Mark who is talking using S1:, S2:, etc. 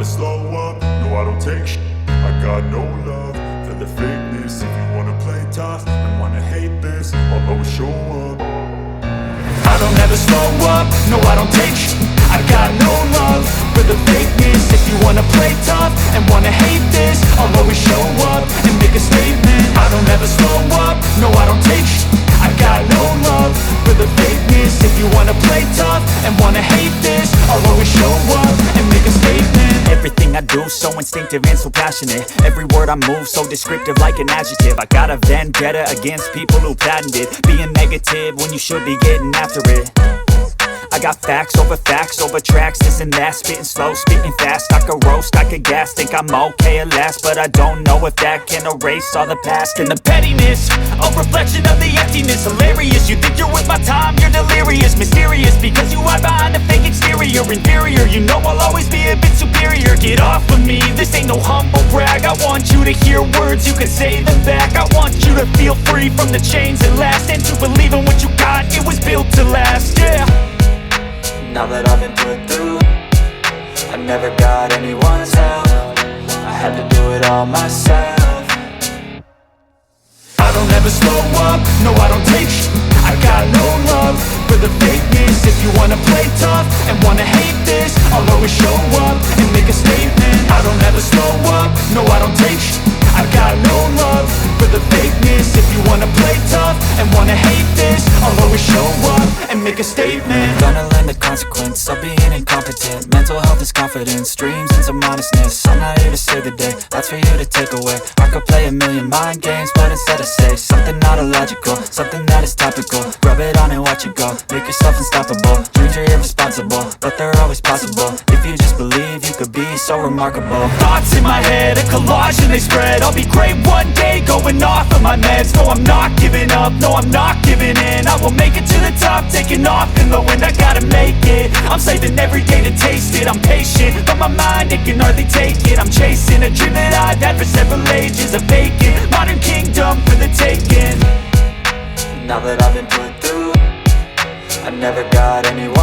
S1: never slow up, no I don't take shit. I got no love for the fakeness. If you wanna play tough and wanna hate this, I'll always show up. I don't ever slow up, no I don't take shit. I got no love for the fakeness. If you wanna play tough and wanna hate this, I'll always show up and make a statement. I don't ever slow up, no I don't take shit. I got no love for the fakeness. If you wanna play tough and wanna hate this, I'll always show up and make a statement.
S2: Everything I do so instinctive and so passionate. Every word I move so descriptive like an adjective. I got a vendetta against people who patented being negative when you should be getting after it. I got facts over tracks, this and that. Spitting slow, spitting fast. I could roast, I could gas. Think I'm okay at last, but I don't know if that can erase all the past. And the pettiness, a reflection of the emptiness. Hilarious, you think you're with my time, you're delirious. Mysterious, because you hide behind a fake exterior. Inferior, you know I'll always be a bit superior. Get off of me, this ain't no humble brag. I want you to hear words, you can say them back. I want you to feel free from the chains that last, and to believe in what you got, it was built to last, yeah.
S3: Now that I've been put through, I never got anyone's help. I had to do it all myself.
S1: I don't ever slow up, no I don't take shit. I got no love for the fakeness. If you wanna play tough and wanna hate this, I'll always show up and make a statement. I don't ever slow up, no I don't take shit. I got no love for the fakeness. If you wanna play tough and wanna hate this, I'll always show up and make a statement.
S3: Gonna learn the consequence of being incompetent. Mental health is confidence, dreams and some honestness. I'm not here to save the day, that's for you to take away. I could play a million mind games, but instead I say something not illogical, something that is topical. Rub it on and watch it go, make yourself unstoppable. Dreams are irresponsible, but they're always possible. If you just believe, you could be so remarkable.
S2: Thoughts in my head, a collage and they spread. I'll be great one day, going off of my meds. No, I'm not giving up, no, I'm not giving in. I will make it to the top, taking off in the wind. I gotta make it, I'm saving every day to taste it. I'm patient, but my mind, it can hardly take it. I'm chasing a dream that I've had for several ages. A vacant, modern kingdom for the taking.
S3: Now that I've been put through, I never got anyone